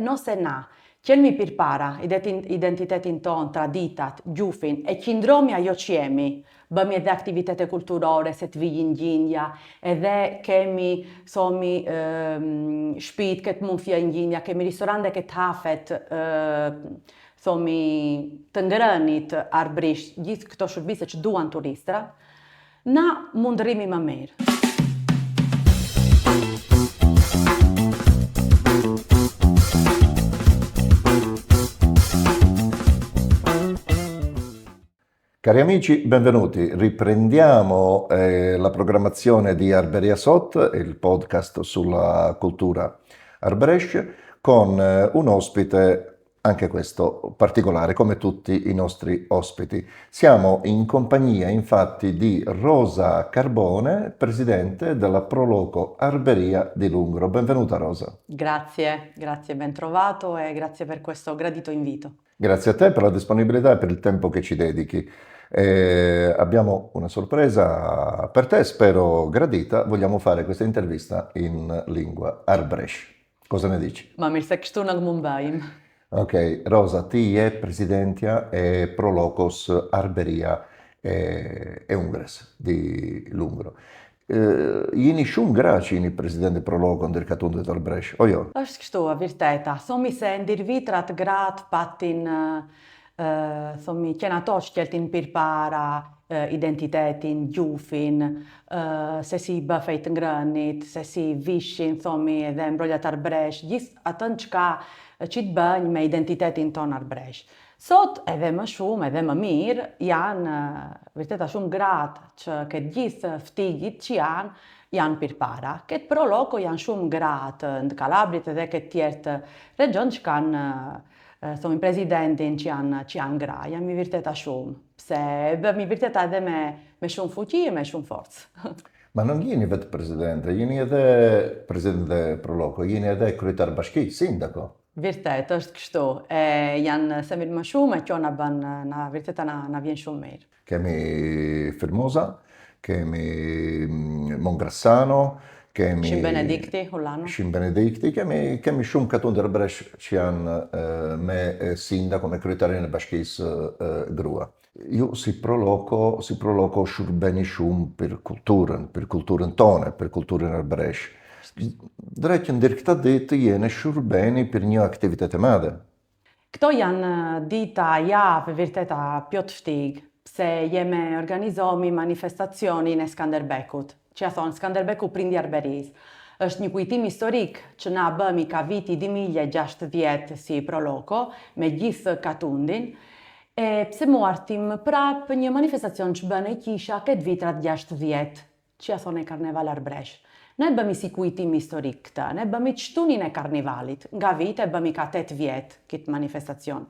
Nëse na kemi përpara identitetin ton, traditat, gjufin, e qëndromi ajo që jemi, bëmi edhe aktivitete kulturore, se të vijin gjindja, edhe kemi shpit këtë mundësia gjindja, kemi ristorante këtë hafet, të ngrënit arbërisht, gjithë këto shërbise që duan turistra, na mund rrimi më mirë. Cari amici, benvenuti. Riprendiamo la programmazione di Arberia Sot, il podcast sulla cultura arbrescia, con un ospite, anche questo particolare, come tutti i nostri ospiti. Siamo in compagnia, infatti, di Rosa Carbone, presidente della Proloco Arberia di Lungro. Benvenuta, Rosa. Grazie, ben trovato e grazie per questo gradito invito. Grazie a te per la disponibilità e per il tempo che ci dedichi. Abbiamo una sorpresa per te, spero gradita. Vogliamo fare questa intervista in lingua arbrescia. Cosa ne dici? Ma mirë se kështu në mëmbajmë. Ok, Rosa, ti je presidentja e Prolocos Arberia e Ungres di Lungro. Jeni shumë gra që jeni presidenti Proloco ndër katundet arbresh, o jo? Është kështu, vërteta. Thomi se ndër vitrat gratë patin, qenë ato që kjeltin përpara identitetin, gjufin, se si bëfejt ngrënit, se si vishin, edhe mbrojat arbresh, gjithë atën që të bënjë me identitetin ton arbresh. Sot edhe më shumë, edhe më mirë, janë vërteta shumë gratë që këtë gjithë ftigit që janë përpara. Këtë Proloco janë shumë gratë në Kalabrit edhe këtë tjertë region që kanë presidentin që janë gra. Janë vërteta shumë, pse bëmi vërteta edhe me shumë fuqi e me shumë forcë. Ma non jeni vetë presidente, jeni edhe presidente Proloco, jeni edhe kryetar bashki, sindaco. Vërtet, është kështu. Janë semir më shumë e kjo na bën, vërteta na vjen shumë mirë. Kemi Firmosa, kemi Mongrassano, kemi Shim Benedikti, Hullano. Shim Benedikti, kemi shumë katundë arbresh që janë me sindaco, me kryetarin e bashkisë grua. Ju si Proloco shërbeni shumë për kulturën tonë, për kulturën arbresh. Drejtë ndër këta ditë jene shërbeni për një aktivitet e madhe. Këto janë dita javë vërteta pjot ftigë, pse jeme organizomi manifestacionin e Skanderbekut, që ja thonë Skanderbeku prindi arberis. Është një kujtim historik që na bëmi ka viti 2060 si Proloco, me gjithë katundin, pse mu artim prap një manifestacion që bëne kisha këtë vitrat 60, që ja thonë e karneval arbresh. Ne bëmi si kujtim historik këta, ne bëmi qëtunin e karnivalit, nga vite bëmi ka 8 vjetë këtë manifestacion.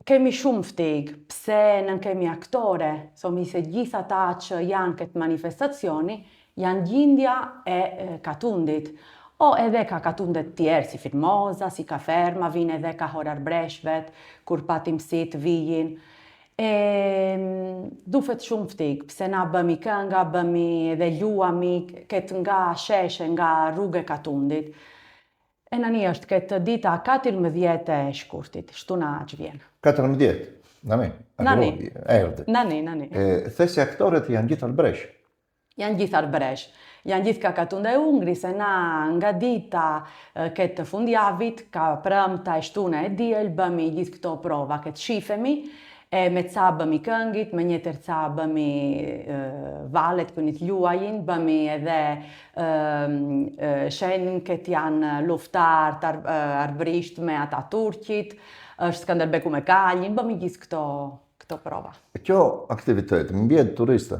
Kemi shumë ftigë, pse nën kemi aktore, thomi se gjitha ta që janë këtë manifestacioni, janë gjindja e katundit. O edhe ka katundet tjerë, si Firmosa, si Kaferma, vinë edhe ka hor arbreshvet, kur patim si të vijin. Dufet shumë ftigë, pse na bëmi kënga, bëmi edhe luami, këtë nga sheshe, nga rrugë e katundit. E nani është këtë dita 14 e shkurtit, shtuna që vjenë. 14? Nani? Nani. The se aktoret janë gjithë arbresh? Janë gjithë arbresh. Janë gjithë ka katunde e Ungri, se na nga dita këtë fundjavit, ka prëmta e shtuna e diel, bëmi gjithë këto prova, këtë shifemi, me ca bëmi këngit, me njëtër ca bëmi valet kënit luajin, bëmi edhe shenë këtë janë luftar arbërisht me ata Turqit, është Skanderbeku me Kallin, bëmi gjithë këto prova. Kjo aktivitet, mbjet turiste?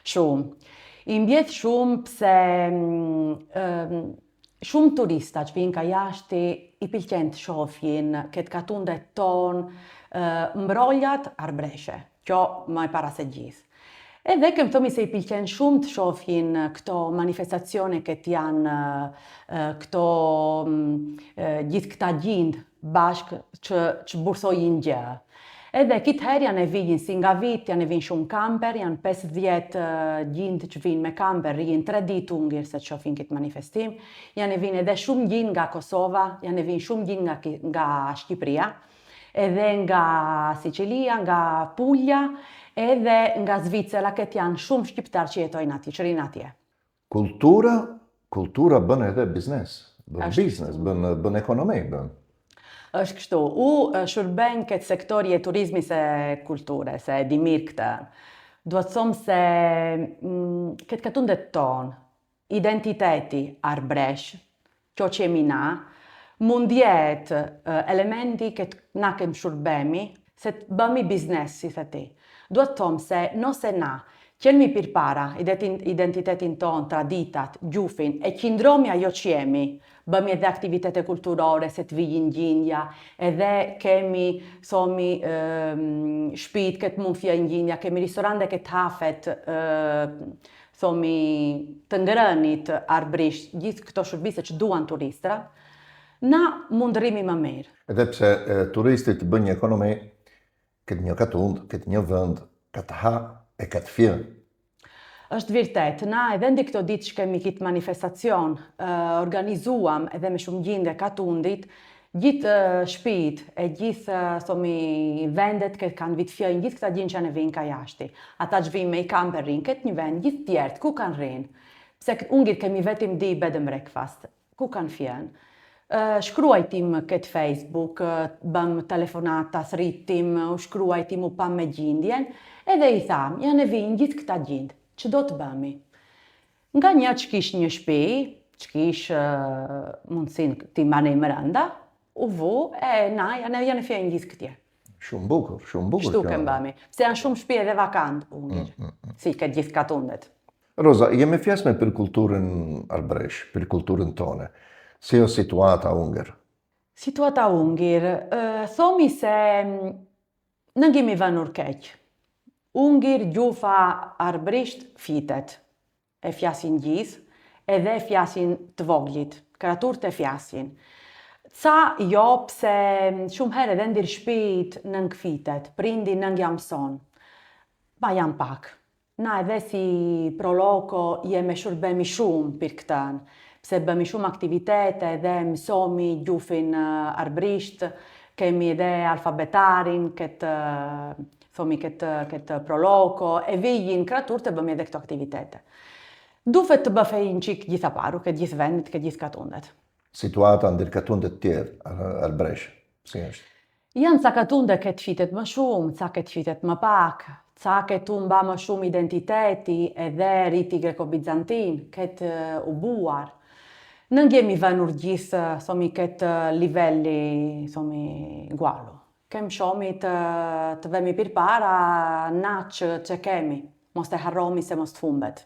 Shumë. I mbjet shumë pse shumë turista që vinë ka jashti i pëlqen të shohfin këtë katundet tonë, mbroljat arbreshe, kjo më e para se gjithë. Edhe kem thomi se i pëlqen shumë të shohfin këto manifestacione këtë janë këto gjithë këta gjindë bashkë që bursojnë gjë. Edhe kitë herë janë e vijin si nga vit, janë e vijin shumë kamper, janë 50 gjindë që vinë me kamper, rrijin 3 ditë Ungër se të shohin këtë manifestim, janë e vijin edhe shumë gjindë nga Kosova, janë e vijin shumë gjindë nga Shqipëria, edhe nga Sicilia, nga Puglia, edhe nga Zvicera, këtë janë shumë shqiptarë që jetojnë atje, që rinë atje. Kultura bën edhe biznes, bën ekonomi, bën. Është kështu, u shërben këtë sektori e turizmi se kulture, se di mirë këtë. Duhet të thomë se këtë katundet tonë, identiteti arbresh, kjo që jemi na, mund jetë elementi këtë na kemë shërbemi, se të bëmi biznes, si the ti. Duhet të thomë se nëse na qenëmi pirpara identitetin tonë, traditat, gjufin, e qindromi ajo që jemi, bëmi edhe aktivitete kulturore, se të vijin gjindja, edhe kemi shpit këtë mund fjën gjindja, kemi ristorante këtë hafet, të ngrënit arbrisht, gjithë këto shërbise që duan turistra, na mund rrimi më mirë. Edhe pse turistit bën një ekonomi, këtë një katund, këtë një vënd, këtë ha e këtë fjën. Është vërtet, na edhe ndi këto ditë që kemi këtë manifestacion, organizuam edhe me shumë gjinde katundit, gjithë shpit e gjithë vendet që kanë vitë fjën, gjithë këta gjindë që në vinë ka jashti. Ata që vinë me i kamper rinë, këtë një vend, gjithë tjertë, ku kanë rinë? Pse Ungër kemi vetim di bed and breakfast, ku kanë fjën? Shkruajtim këtë Facebook, bëm telefonata, sritim, shkruajtim u pam me gjindjen, edhe i tham, janë e vinë gjithë këta gjindë, që do të bëmi? Nga një që kish një shpi, që kish mundësin ti mane i mërënda, u vu, na janë e fjën gjithë këtje. Shumë bukur. Shtu kem bëmi, se janë shumë shpi edhe vakant, Ungër, si këtë gjithë katundet. Roza, jemi fjesme për kulturën arbresh, për kulturën tone. Si o situata Ungër? Situata Ungër, thomi se në gjemi vënur keq. Ungër gjufa arbrisht fitet, e fjasin gjithë, edhe e fjasin të voglit, kratur të fjasin. Ca jo pse shumë herë edhe ndir shpit nën këfitet, prindi nën jamson, ba jam pak. Na edhe si proloko jeme shërbemi shumë për këtën, pse bëmi shumë aktivitete edhe mësomi gjufin arbrisht, kemi edhe alfabetarin, këtë proloko, e vijin kratur të bëmi edhe këto aktivitete. Dufet të bëfejnë qik gjitha paru, këtë gjithë vendit, këtë gjithë katundet. Situata ndër katundet tjerë, arbresh, si është? Janë ca katunde këtë fitet më shumë, ca këtë fitet më pak, ca këtë mba më shumë identiteti edhe riti greko-bizantin, këtë u buar. Nën gjemi vënur gjithë, këtë livelli, gualu. Kem shomi të vemi pirpara na që kemi, mos të harromi se mos të fumbet.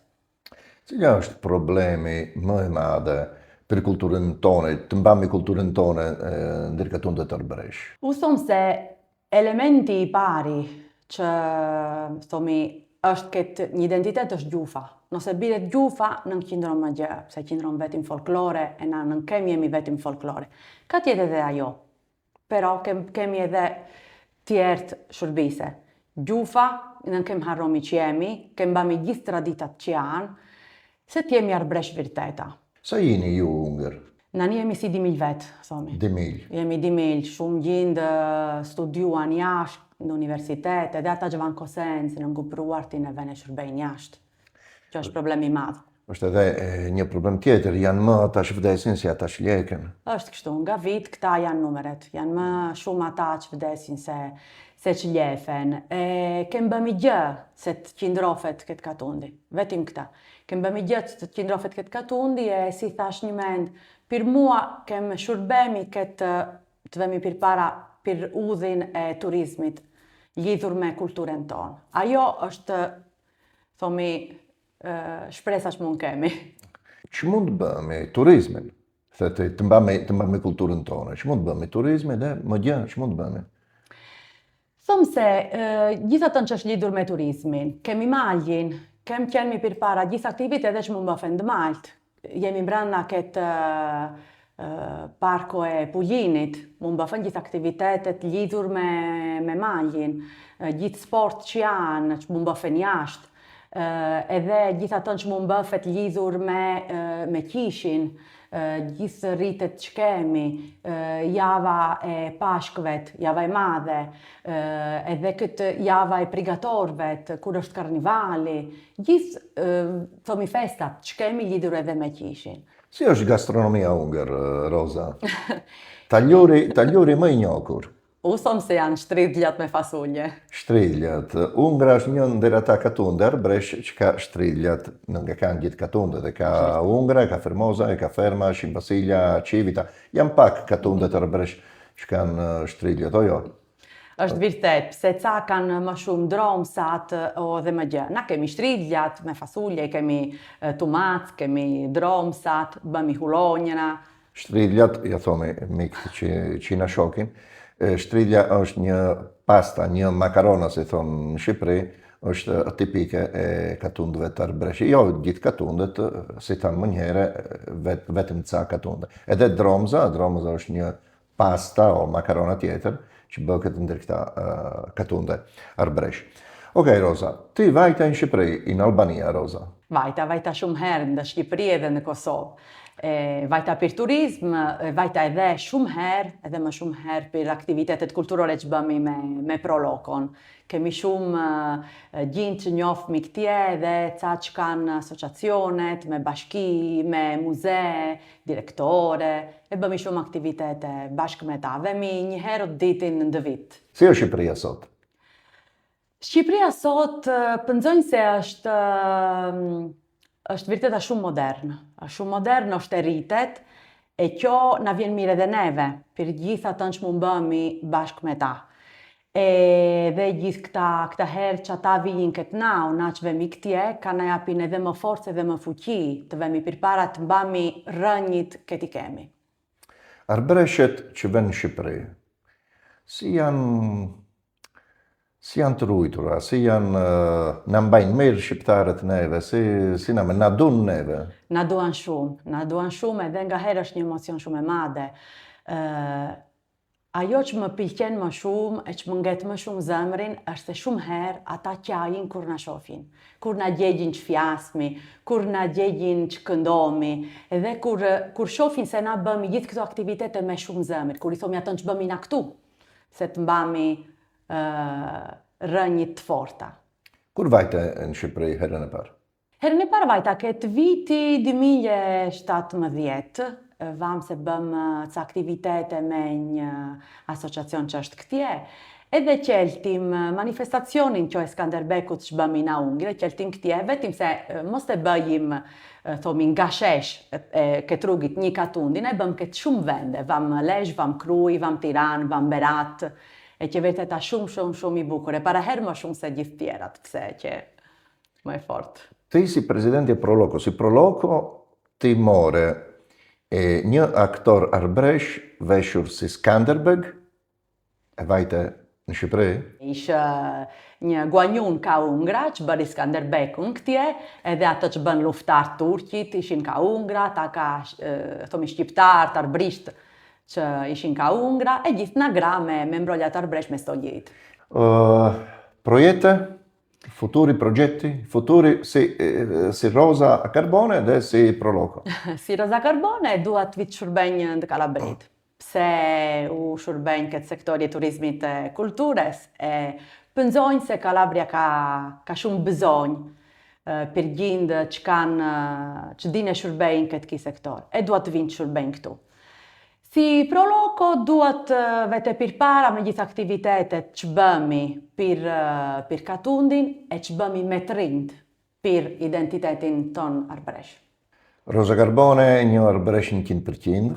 Cila është problemi më e madhe për kulturën tone, të mbami kulturën tone ndër katundet arbresh? U thomë se elementi i pari që është këtë një identitet është gjufa. Nëse biret gjufa, nën qindron më gjë, se qindron vetim folklore, e na nën kemi jemi vetim folklore. Ka tjetë edhe ajo, pero kemi edhe tjertë shërbise. Gjufa, nën kem harromi që jemi, kem bami gjithë traditat që janë, se t'jemi arbresh vërteta. Sa jeni ju Ungër? Nani jemi si 10.000 vetë, thomi. 10.000? Jemi 10.000, shumë gjindë studiuan jashtë në universitet, edhe ata që vanë kosenë, në ngupruar ti në vene shërbejnë jashtë. Që është problemi madhë. është edhe një problem tjetër, janë më ata që vdesin si ata që ljeken. Është kështu, nga vit këta janë numeret, janë më shumë ata që vdesin se që ljefen. Kem bëmi gjë se të qindrofet këtë katundi, vetim këta. Kem bëmi gjë se të qindrofet këtë katundi e si thash një mend, për mua kem shërbemi këtë të vemi për para për udhin e turizmit lidhur me kulturën tonë. Ajo është, thomi, shpresa që mund kemi. Që mund të bëmi turizmin? Të mbami kulturën tonë. Që mund të bëmi turizmin dhe më gjë, që mund të bëmi? Thëmë se gjitha të në që është lidhur me turizmin, kemi maljin, kem qenëmi për para gjitha aktivitetet që mund bëfen dë malt. Jemi mbrana këtë Parko e Puljinit, mund bëfën gjithë aktivitetet lidhur me malin, gjithë sport që janë, që mund bëfën jashtë, edhe gjithë ato që mund bëfet lidhur me kishin, gjithë rritet që kemi, java e pashkvet, java e madhe, edhe këtë java e prigatorvet, kur është karnivali, gjithë thomi festat që kemi lidhur edhe me kishin. Si është gastronomia ungër, Roza? Taljuri më i njohur. Usom se janë shtridhljat me fasulje. Shtridhljat. Ungra është një ndër ata katunde arbresh që ka shtridhljat, nga kanë gjithë katundet, e ka ungra, e ka fermoza, e ka ferma, shimbasilja, civita. Janë pak katundet arbresh që kanë shtridhljat, o jo? Është vërtet, pse ca kanë më shumë dromsat dhe më gjë. Na kemi shtridhljat me fasulje, kemi tumac, kemi dromsat, bëmi hulonjena. Shtridhljat, ja thomi mikët që na shokin, shtridhja është një pasta, një makarona, si thonë në Shqipëri, është tipike e katundëve të arbreshi. Jo, gjithë katundet, si thamë më njëherë, vetëm ca katunde. Edhe dromza është një pasta o makarona tjetër, që bëhet ndër këta katunde arbresh. Okej, Roza, ti vajta në Shqipëri, në Albania, Roza? Vajta shumë herë në Shqipëri edhe në Kosovë. Vajta për turizm, vajta edhe shumë herë, edhe më shumë herë për aktivitetet kulturore që bëmi me Prolokon. Kemi shumë gjindë që njofëmi këtje dhe ca që kanë asociacionet, me bashki, me muze, direktore, e bëmi shumë aktivitete bashkë me ta. Vemi një herë ditin në vit. Si është Shqipëria sot? Shqipëria sot pëndzojnë se është vërteta shumë modern, është e rritet, e kjo na vjen mirë edhe neve, për gjithë atë që mund bëmi bashkë me ta. Dhe gjithë këta herë që ata vijin këtë na që vemi këtje, ka na japin edhe më forcë edhe më fuqi, të vemi përpara të mbami rënjit këti kemi. Arbreshet që vënë në Shqipëri, si janë të rujtura, si janë në mbajnë mirë shqiptarët neve, si na duan neve? Na duan shumë edhe nga herë është një emocion shumë e madhe. Ajo që më pëlqen më shumë e që më nget më shumë zemrin është se shumë herë ata qajin kur na shohin, kur na gjegjin që flasmi, kur na gjegjin që këndomi, edhe kur shohin se na bëmi gjithë këto aktivitete me shumë zemër, kur i thomi ato që bëmi na këtu, se të mbami rënjit të forta. Kur vajte në Shqipëri herën e parë? Herën e parë vajta këtë viti 2017, vam se bëm ca aktivitete me një asociacion që është këtje, edhe qeltim manifestacionin që e Skanderbekut që bëmi na Ungre, qeltim këtje, vetim se mos të bëjim thomi nga shesh këtë rrugit një katundin, e bëm këtë shumë vende, vam Lezhë, vam Kruj, vam Tiranë, vam Berat, e që vërteta shumë i bukure, para herë më shumë se gjithë tjerat, pse që më e fort. Ti si presidenti e Proloko, ti more një aktor arbresh veshur si Skanderbeg, e vajte në Shqipëri? Ishë një guanjun ka ungra që bëri Skanderbekun këtje, edhe ato që bën luftar turqit ishin ka ungra, ta ka thomi shqiptar, arbrisht, që ishin ka ungra, e gjithë nga gra me mbrojat arbresh me stoljit. Projekte, futuri progetti, futuri si Roza Carbone dhe si Proloko? Si Roza Carbone duat vitë shurbenjë në Kalabrit. Pse u shurbenjë këtë sektori e turizmit e kultures, pëndzojnë se Kalabria ka shumë bëzonjë për gjindë që dine shurbenjë këtë ki sektor, e duat vinë shurbenjë këtu. Si Proloko duat vete përpara me gjithë aktivitetet që bëmi për katundin e që bëmi me të rind për identitetin ton arbresh. Roza Carbone, një arbresh 100%.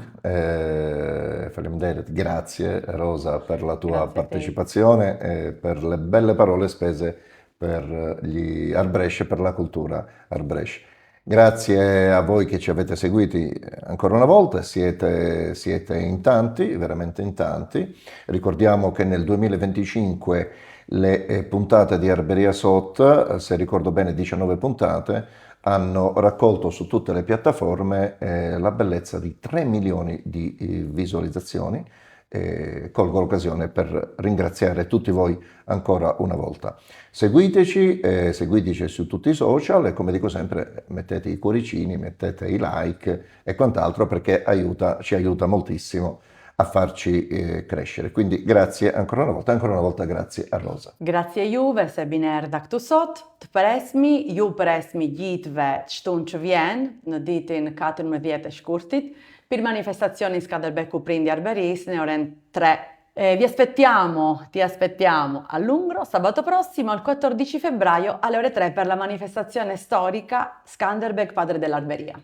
Faleminderit, grazie Rosa per la tua partecipazione e per le belle parole spese per gli arbresh e per la cultura arbresh. Grazie a voi che ci avete seguiti ancora una volta, siete in tanti, veramente in tanti. Ricordiamo che nel 2025 Le puntate di Arberia Sot, se ricordo bene 19 puntate, hanno raccolto su tutte le piattaforme la bellezza di 3 milioni di visualizzazioni. Colgo l'occasione per ringraziare tutti voi ancora una volta. Seguiteci su tutti i social e, come dico sempre, mettete i cuoricini, mettete i like e quant'altro, perché ci aiuta moltissimo a farci crescere. Quindi grazie ancora una volta grazie a Rosa. Grazie Juve, se biner daktu sot, të presmi, ju presmi gjithve çtun që vjen në ditën 14 e shkurtit per manifestazioni in Skanderbeg Prindi Arberis ne oren 3. Ti aspettiamo a Lungro sabato prossimo, il 14 febbraio alle ore 3 per la manifestazione storica Skanderbeg Padre dell'Arberia.